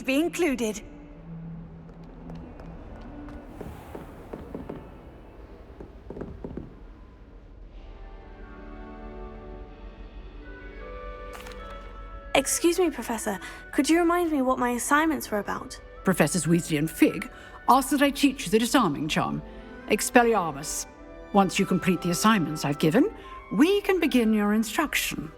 be included. Excuse me, Professor. Could you remind me what my assignments were about? Professors Weasley and Fig ask that I teach you the disarming charm, Expelliarmus. Once you complete the assignments I've given, we can begin your instruction.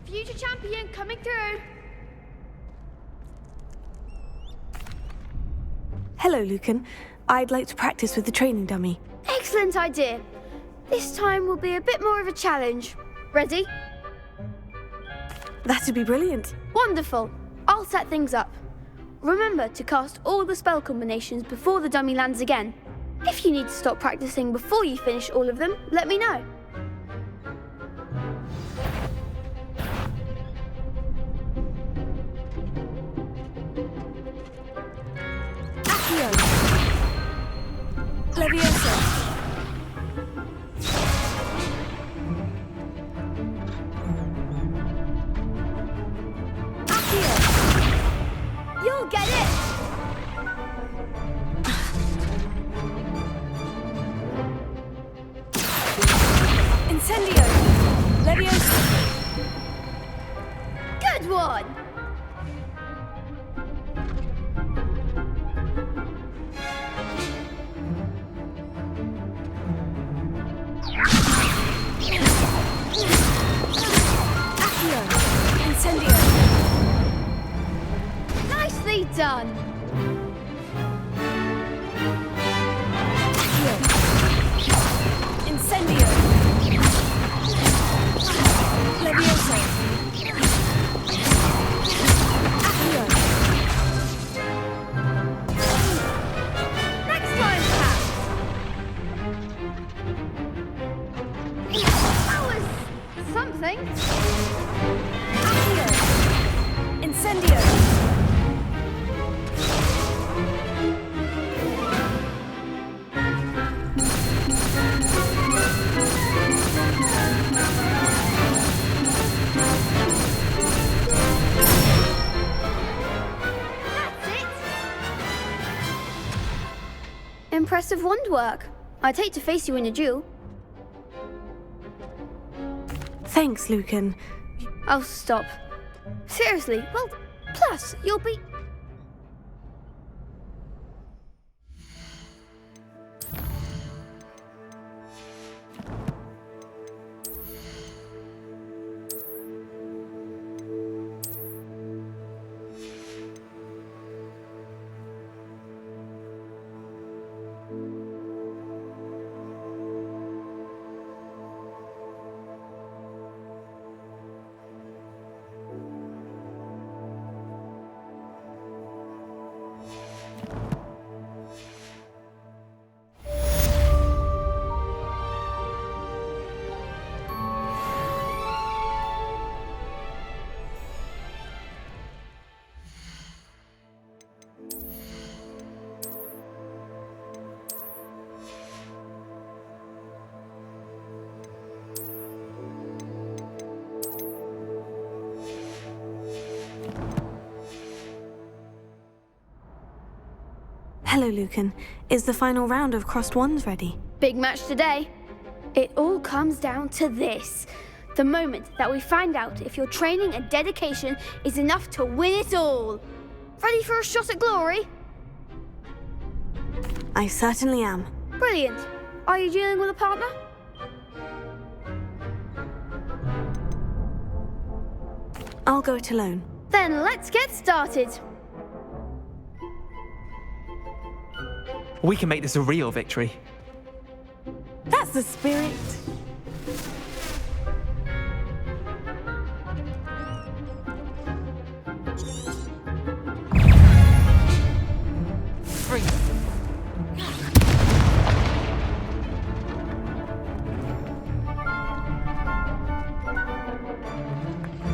Future champion coming through. Hello, Lucan. I'd like to practice with the training dummy. Excellent idea. This time will be a bit more of a challenge. Ready? That'd be brilliant. Wonderful. I'll set things up. Remember to cast all the spell combinations before the dummy lands again. If you need to stop practicing before you finish all of them, let me know. Leviosa. Accio. You'll get it. Incendio. Leviosa. Good one. Incendio. Nicely done. Incendio. Leviosa. Accio. Next time, Pat. That was something. Accio. Incendio. Impressive wand work. I'd hate to face you in a duel. Thanks, Lucan. Oh, stop. Seriously, well, plus, you'll be... Hello, Lucan. Is the final round of crossed wands ready? Big match today. It all comes down to this. The moment that we find out if your training and dedication is enough to win it all. Ready for a shot at glory? I certainly am. Brilliant. Are you dealing with a partner? I'll go it alone. Then let's get started. We can make this a real victory. That's the spirit. Free.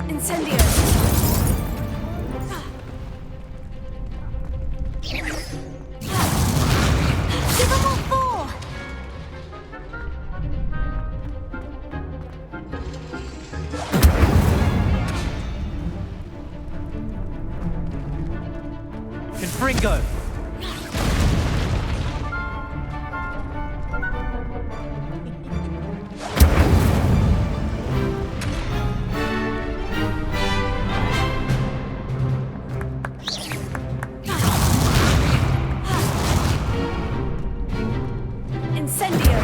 Incendio. Give them all four. Confringo. Incendio.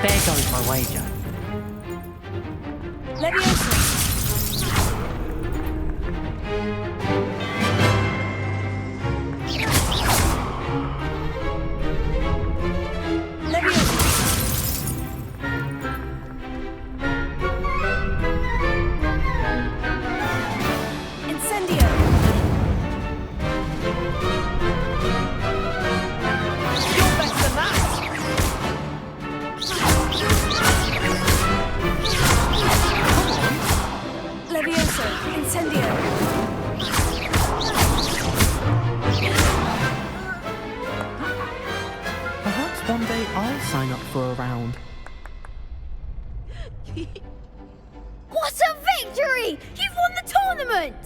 There goes my wager. Leviosa. Leviosa. Incendio. You're better than that. Leviosa. Incendio. Perhaps one day I'll sign up for a round. What a victory! You've won the tournament!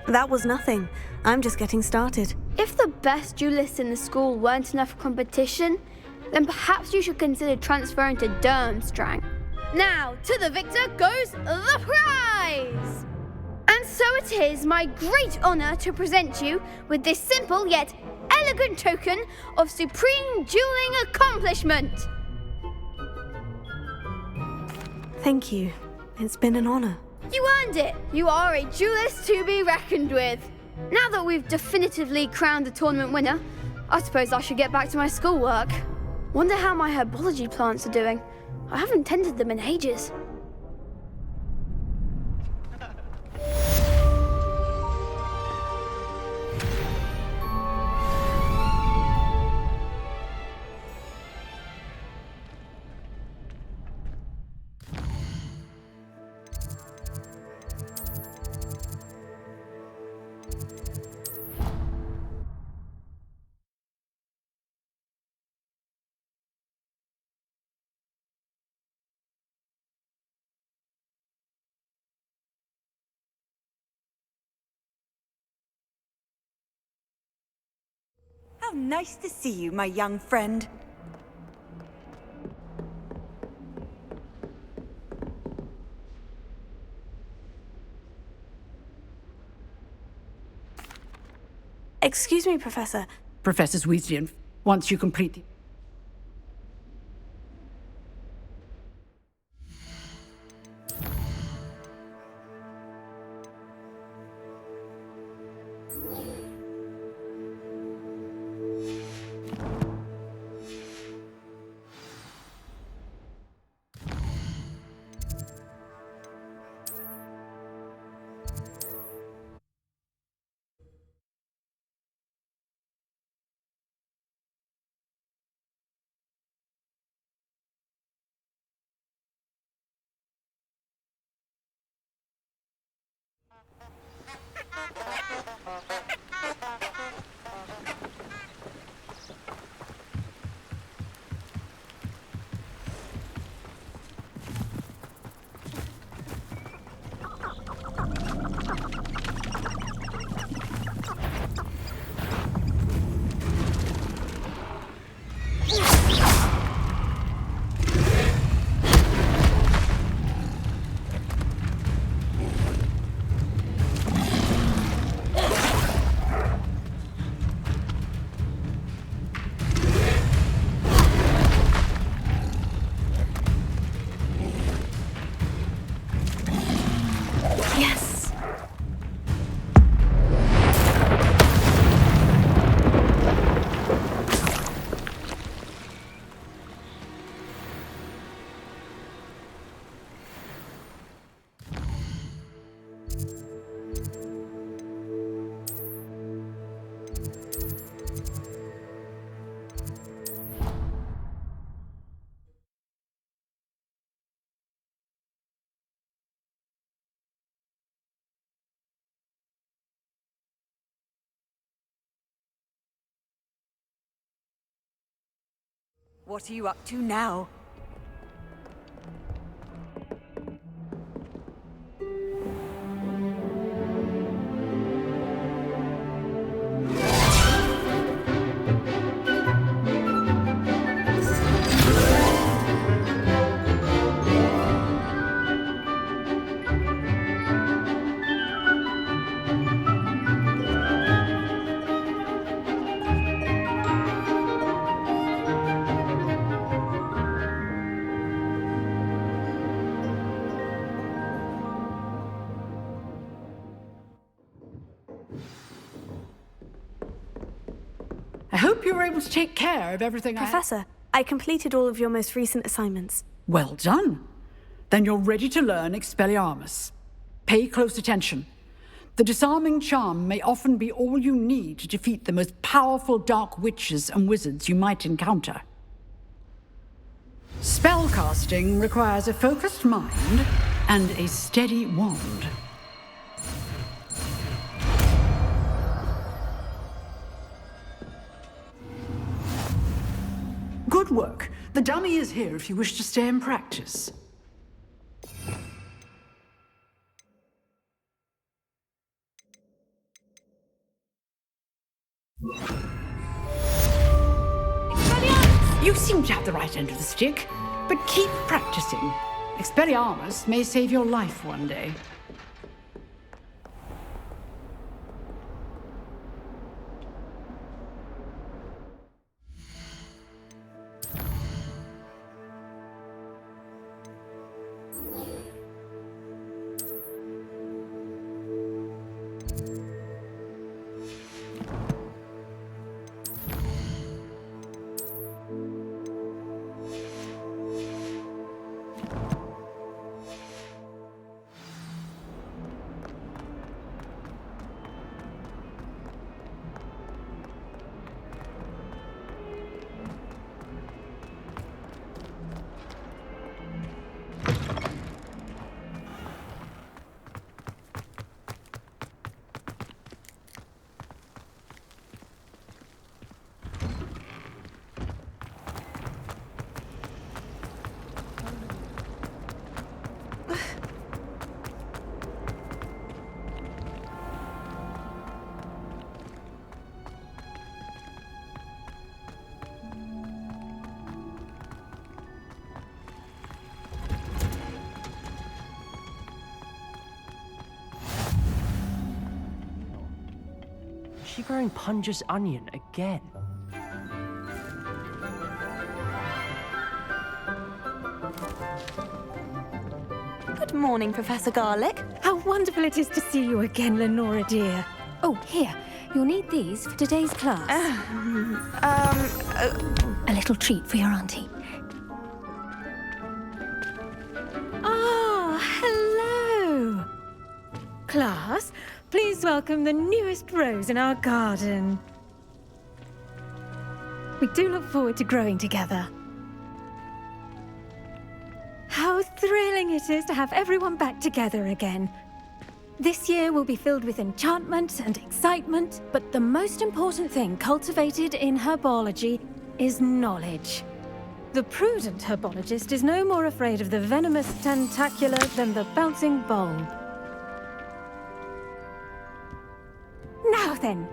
That was nothing. I'm just getting started. If the best duelists in the school weren't enough for competition, then perhaps you should consider transferring to Durmstrang. Now, to the victor goes the prize! And so it is my great honour to present you with this simple yet elegant token of supreme dueling accomplishment. Thank you. It's been an honor. You earned it! You are a duelist to be reckoned with. Now that we've definitively crowned the tournament winner, I suppose I should get back to my schoolwork. Wonder how my herbology plants are doing. I haven't tended them in ages. How nice to see you, my young friend. Excuse me, Professor. Professors Weasley, and once you complete the... What are you up to now? I hope you were able to take care of everything Professor, I completed all of your most recent assignments. Well done. Then you're ready to learn Expelliarmus. Pay close attention. The disarming charm may often be all you need to defeat the most powerful dark witches and wizards you might encounter. Spellcasting requires a focused mind and a steady wand. Good work. The dummy is here if you wish to stay and practice. You seem to have the right end of the stick, but keep practicing. Expelliarmus may save your life one day. Is she growing Punja's onion again? Good morning, Professor Garlick. How wonderful it is to see you again, Lenora dear. Oh, here. You'll need these for today's class. A little treat for your auntie. Ah, hello. Class, please welcome the newest rose in our garden. We do look forward to growing together. How thrilling it is to have everyone back together again. This year will be filled with enchantment and excitement, but the most important thing cultivated in herbology is knowledge. The prudent herbologist is no more afraid of the venomous tentacula than the bouncing bulb. Now then,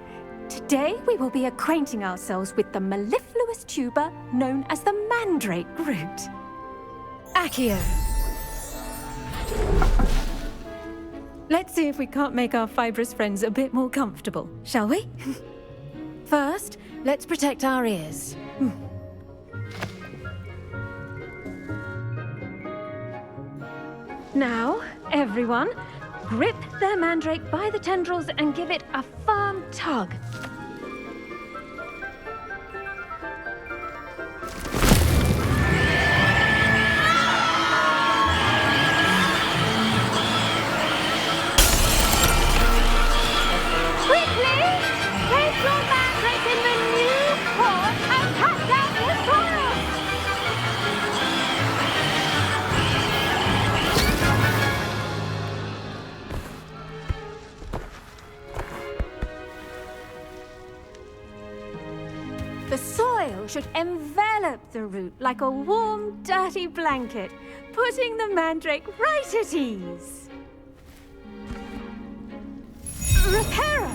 today we will be acquainting ourselves with the mellifluous tuber known as the mandrake root. Accio. Let's see if we can't make our fibrous friends a bit more comfortable, shall we? First, let's protect our ears. Now, everyone, grip their mandrake by the tendrils and give it a firm tug. should envelop the root like a warm, dirty blanket, putting the mandrake right at ease. Reparo!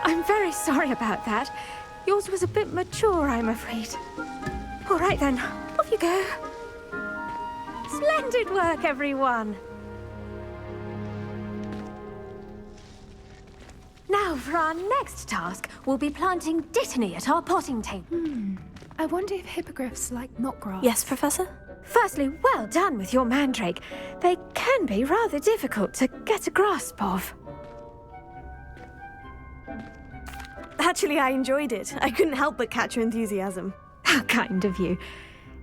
I'm very sorry about that. Yours was a bit mature, I'm afraid. All right then, off you go. Splendid work, everyone. Now, for our next task, we'll be planting dittany at our potting table. I wonder if hippogriffs like knot grass. Yes, Professor? Firstly, well done with your mandrake. They can be rather difficult to get a grasp of. Actually, I enjoyed it. I couldn't help but catch your enthusiasm. How kind of you.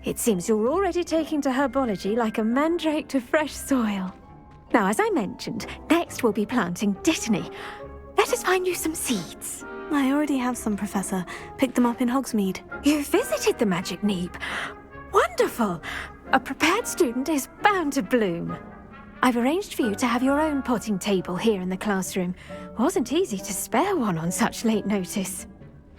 It seems you're already taking to herbology like a mandrake to fresh soil. Now, as I mentioned, next we'll be planting dittany. Let us find you some seeds. I already have some, Professor. Picked them up in Hogsmeade. You visited the Magic Neep. Wonderful! A prepared student is bound to bloom. I've arranged for you to have your own potting table here in the classroom. Wasn't easy to spare one on such late notice.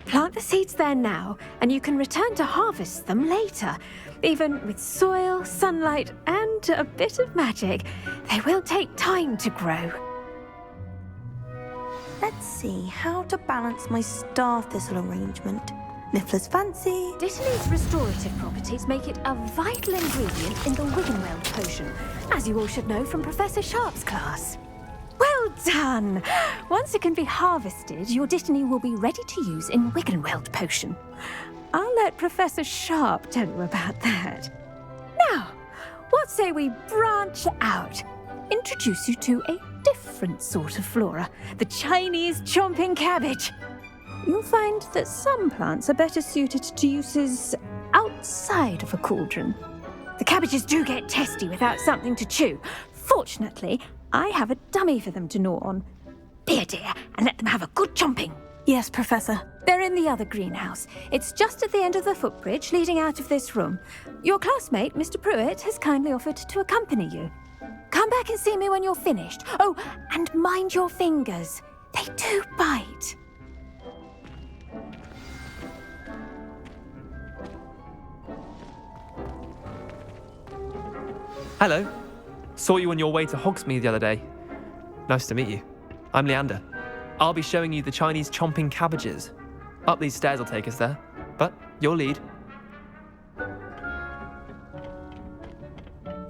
Plant the seeds there now, and you can return to harvest them later. Even with soil, sunlight, and a bit of magic, they will take time to grow. Let's see how to balance my star thistle arrangement. Niffler's fancy. Dittany's restorative properties make it a vital ingredient in the Wiggenweld potion, as you all should know from Professor Sharp's class. Well done! Once it can be harvested, your dittany will be ready to use in Wiggenweld potion. I'll let Professor Sharp tell you about that. Now, what say we branch out? Introduce you to a different sort of flora, the Chinese chomping cabbage. You'll find that some plants are better suited to uses outside of a cauldron. The cabbages do get testy without something to chew. Fortunately, I have a dummy for them to gnaw on. Be a dear and let them have a good chomping. Yes, Professor. They're in the other greenhouse. It's just at the end of the footbridge leading out of this room. Your classmate, Mr. Pruitt, has kindly offered to accompany you. Come back and see me when you're finished. Oh, and mind your fingers. They do bite. Hello. Saw you on your way to Hogsmeade the other day. Nice to meet you. I'm Leander. I'll be showing you the Chinese chomping cabbages. Up these stairs will take us there, but you'll lead.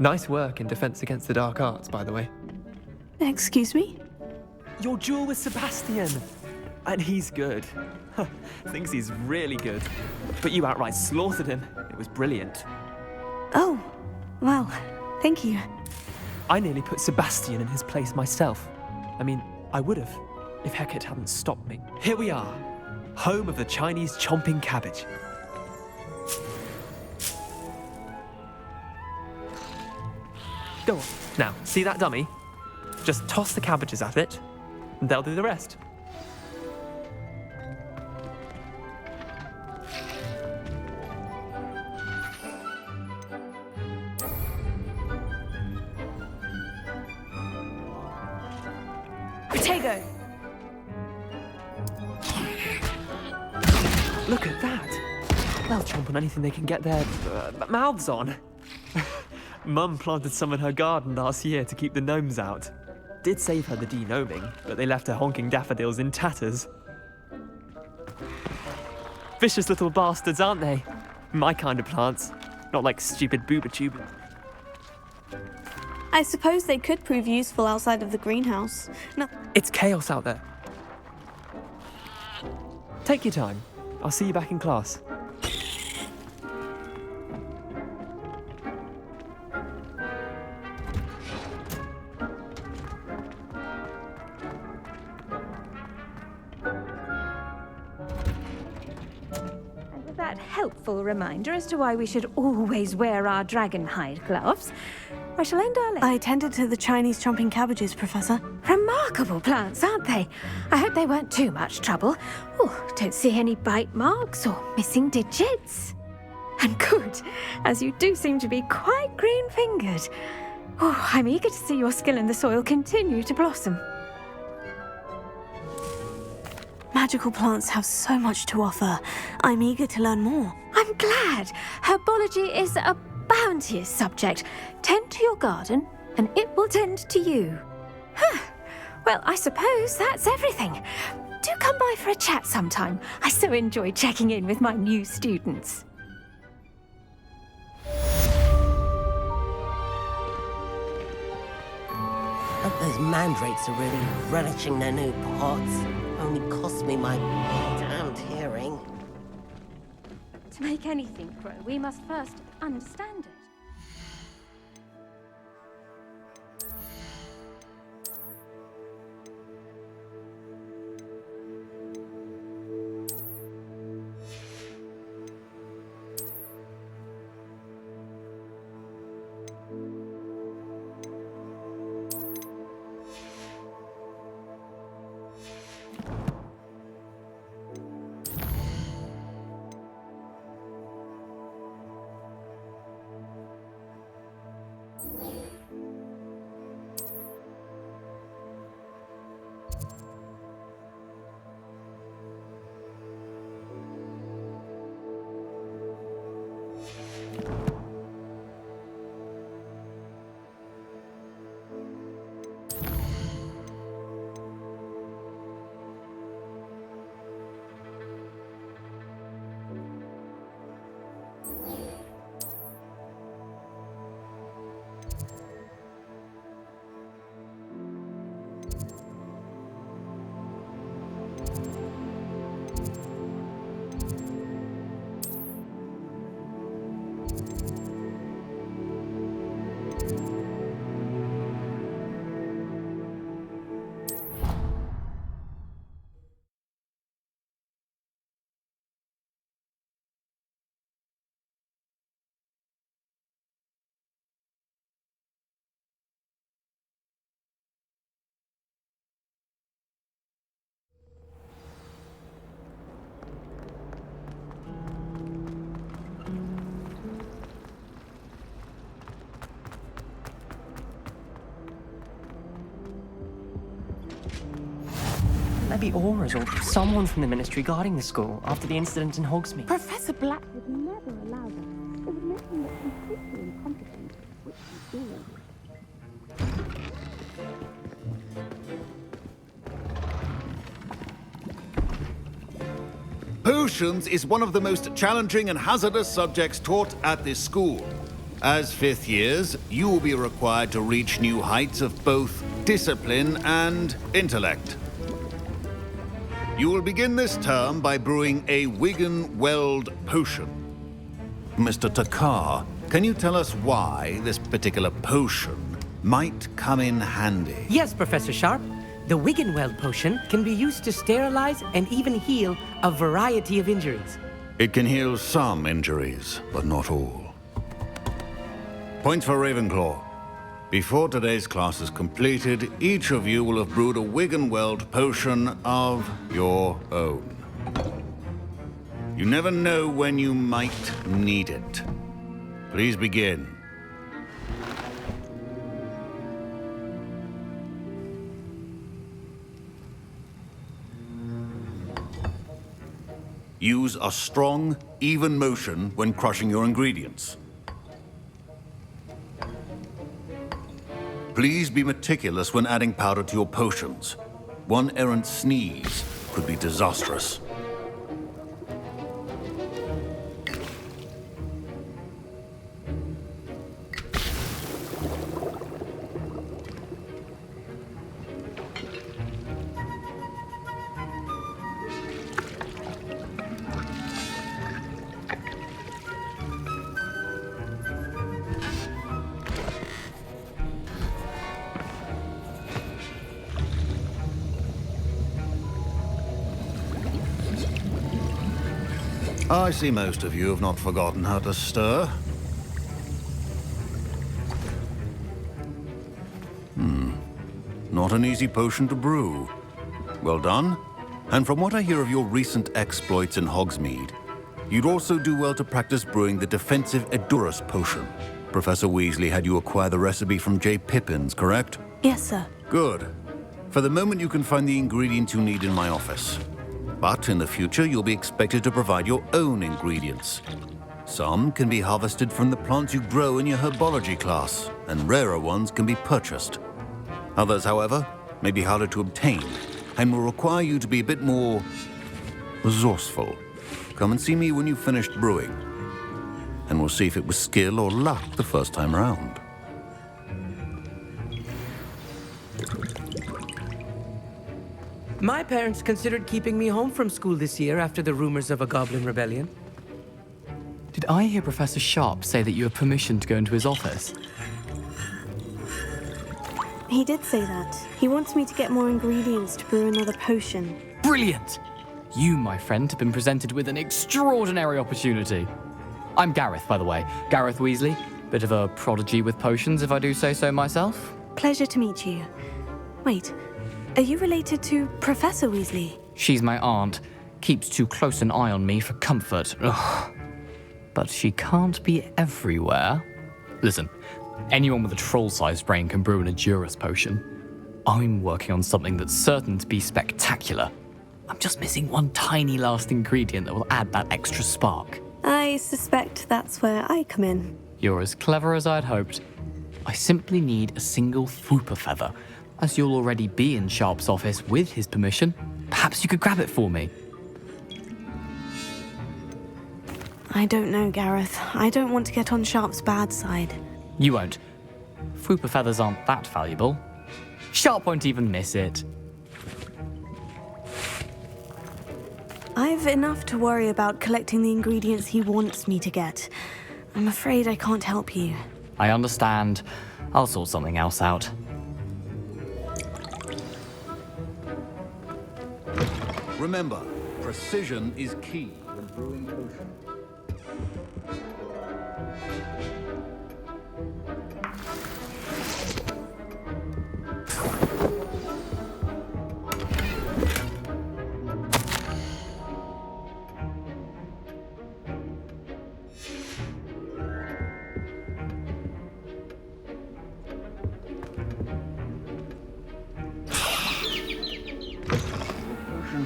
Nice work in Defense Against the Dark Arts, by the way. Excuse me? Your duel with Sebastian. And he's good. Thinks he's really good. But you outright slaughtered him. It was brilliant. Oh, well, thank you. I nearly put Sebastian in his place myself. I mean, I would have, if Hecate hadn't stopped me. Here we are, home of the Chinese chomping cabbage. Go on. Now, see that dummy? Just toss the cabbages at it, and they'll do the rest. Potato! Look at that. They'll chomp on anything they can get their mouths on. Mum planted some in her garden last year to keep the gnomes out. Did save her the de-gnoming, but they left her honking daffodils in tatters. Vicious little bastards, aren't they? My kind of plants. Not like stupid booba-tubers. I suppose they could prove useful outside of the greenhouse. No. It's chaos out there. Take your time. I'll see you back in class. And with that helpful reminder as to why we should always wear our dragon hide gloves, I shall end our lesson. I tended to the Chinese chomping cabbages, Professor. Remarkable plants, aren't they? I hope they weren't too much trouble. Oh, don't see any bite marks or missing digits. And good, as you do seem to be quite green-fingered. Oh, I'm eager to see your skill in the soil continue to blossom. Magical plants have so much to offer. I'm eager to learn more. I'm glad. Herbology is a bounteous subject. Tend to your garden, and it will tend to you. Well, I suppose that's everything. Do come by for a chat sometime. I so enjoy checking in with my new students. Hope those mandrakes are really relishing their new pots. Only cost me my damned hearing. To make anything grow, we must first understand it. Maybe Aura's or someone from the Ministry guarding the school after the incident in Hogsmeade. Professor Black would never allow that. It would make him look completely incompetent, which he did. Potions is one of the most challenging and hazardous subjects taught at this school. As fifth years, you will be required to reach new heights of both discipline and intellect. You will begin this term by brewing a Wigan-Weld potion. Mr. Takar, can you tell us why this particular potion might come in handy? Yes, Professor Sharp. The Wigan-Weld potion can be used to sterilize and even heal a variety of injuries. It can heal some injuries, but not all. Points for Ravenclaw. Before today's class is completed, each of you will have brewed a Wigan-Weld potion of your own. You never know when you might need it. Please begin. Use a strong, even motion when crushing your ingredients. Please be meticulous when adding powder to your potions. One errant sneeze could be disastrous. I see most of you have not forgotten how to stir. Not an easy potion to brew. Well done. And from what I hear of your recent exploits in Hogsmeade, you'd also do well to practice brewing the defensive Edurus potion. Professor Weasley had you acquire the recipe from J. Pippins, correct? Yes, sir. Good. For the moment, you can find the ingredients you need in my office. But in the future, you'll be expected to provide your own ingredients. Some can be harvested from the plants you grow in your herbology class, and rarer ones can be purchased. Others, however, may be harder to obtain, and will require you to be a bit more resourceful. Come and see me when you've finished brewing, and we'll see if it was skill or luck the first time around. My parents considered keeping me home from school this year after the rumors of a goblin rebellion. Did I hear Professor Sharp say that you have permission to go into his office? He did say that. He wants me to get more ingredients to brew another potion. Brilliant! You, my friend, have been presented with an extraordinary opportunity. I'm Gareth, by the way. Gareth Weasley. Bit of a prodigy with potions, if I do say so myself. Pleasure to meet you. Wait, are you related to Professor Weasley? She's my aunt. Keeps too close an eye on me for comfort. Ugh. But she can't be everywhere. Listen, anyone with a troll-sized brain can brew an Edurus potion. I'm working on something that's certain to be spectacular. I'm just missing one tiny last ingredient that will add that extra spark. I suspect that's where I come in. You're as clever as I'd hoped. I simply need a single Fwooper feather. As you'll already be in Sharp's office with his permission, perhaps you could grab it for me. I don't know, Gareth. I don't want to get on Sharp's bad side. You won't. Fwooper feathers aren't that valuable. Sharp won't even miss it. I've enough to worry about collecting the ingredients he wants me to get. I'm afraid I can't help you. I understand. I'll sort something else out. Remember, precision is key when brewing potions.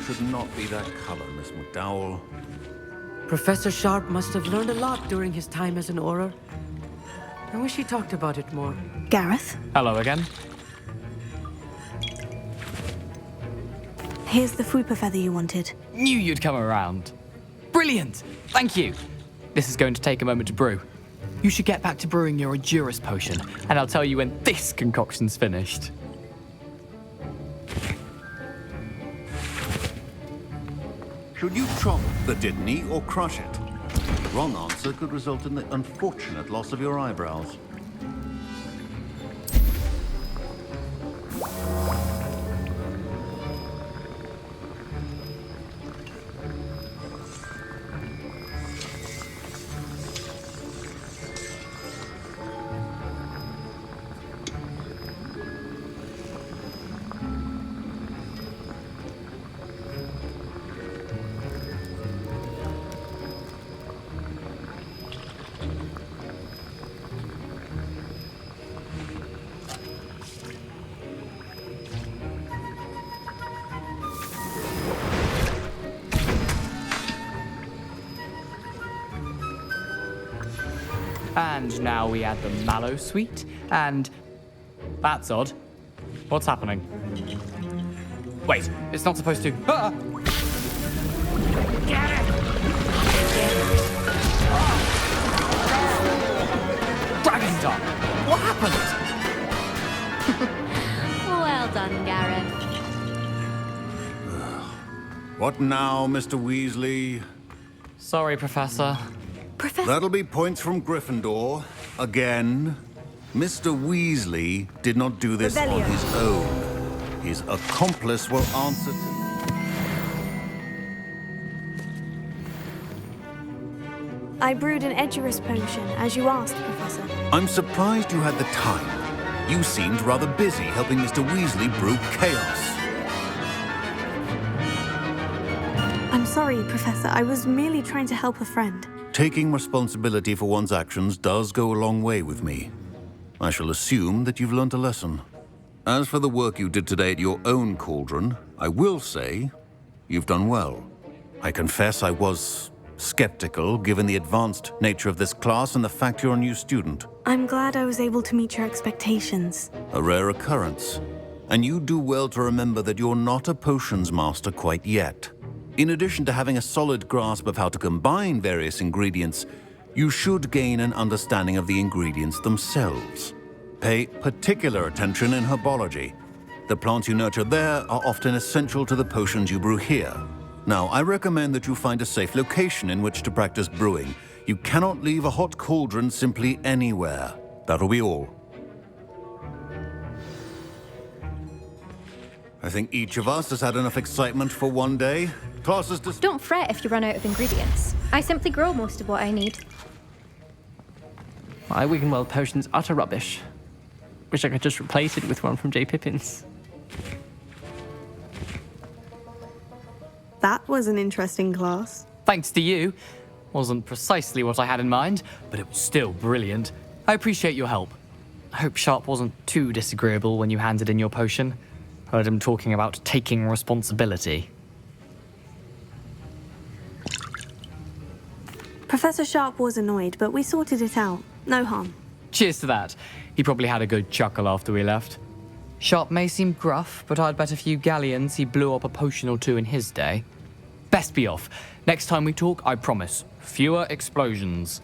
Should not be that color, Miss McDowell. Professor Sharp must have learned a lot during his time as an Auror. I wish he talked about it more. Gareth? Hello again. Here's the Fwooper feather you wanted. Knew you'd come around. Brilliant! Thank you. This is going to take a moment to brew. You should get back to brewing your Edurus potion, and I'll tell you when this concoction's finished. Should you chop the Dittany or crush it? The wrong answer could result in the unfortunate loss of your eyebrows. And now we add the mallow sweet, and... That's odd. What's happening? Wait, it's not supposed to... Ah! Get it! Dragon Dog! What happened? Well done, Gareth. What now, Mr. Weasley? Sorry, Professor. That'll be points from Gryffindor. Again. Mr. Weasley did not do this on his own. His accomplice will answer to... I brewed an Edurus potion, as you asked, Professor. I'm surprised you had the time. You seemed rather busy helping Mr. Weasley brew chaos. I'm sorry, Professor. I was merely trying to help a friend. Taking responsibility for one's actions does go a long way with me. I shall assume that you've learnt a lesson. As for the work you did today at your own cauldron, I will say You've done well. I confess I was skeptical, given the advanced nature of this class and the fact you're a new student. I'm glad I was able to meet your expectations. A rare occurrence. And you do well to remember that you're not a potions master quite yet. In addition to having a solid grasp of how to combine various ingredients, you should gain an understanding of the ingredients themselves. Pay particular attention in herbology. The plants you nurture there are often essential to the potions you brew here. Now, I recommend that you find a safe location in which to practice brewing. You cannot leave a hot cauldron simply anywhere. That'll be all. I think each of us has had enough excitement for one day. Classes to... Don't fret if you run out of ingredients. I simply grow most of what I need. My Wiggenweld potion's utter rubbish. Wish I could just replace it with one from J. Pippin's. That was an interesting class. Thanks to you. Wasn't precisely what I had in mind, but it was still brilliant. I appreciate your help. I hope Sharp wasn't too disagreeable when you handed in your potion. Heard him talking about taking responsibility. Professor Sharp was annoyed, but we sorted it out. No harm. Cheers to that. He probably had a good chuckle after we left. Sharp may seem gruff, but I'd bet a few galleons he blew up a potion or two in his day. Best be off. Next time we talk, I promise, fewer explosions.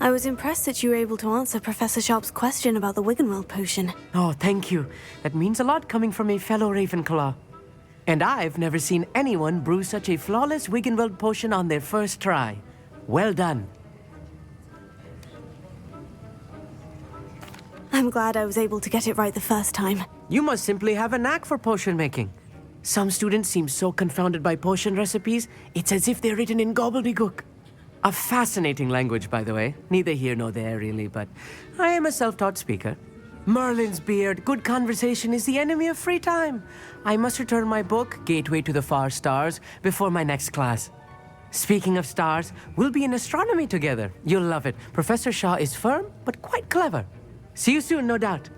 I was impressed that you were able to answer Professor Sharp's question about the Wiggenweld potion. Oh, thank you. That means a lot coming from a fellow Ravenclaw. And I've never seen anyone brew such a flawless Wiggenweld potion on their first try. Well done. I'm glad I was able to get it right the first time. You must simply have a knack for potion making. Some students seem so confounded by potion recipes, it's as if they're written in gobbledygook. A fascinating language, by the way. Neither here nor there, really, but I am a self-taught speaker. Merlin's beard, good conversation is the enemy of free time. I must return my book, Gateway to the Far Stars, before my next class. Speaking of stars, we'll be in astronomy together. You'll love it. Professor Shaw is firm, but quite clever. See you soon, no doubt.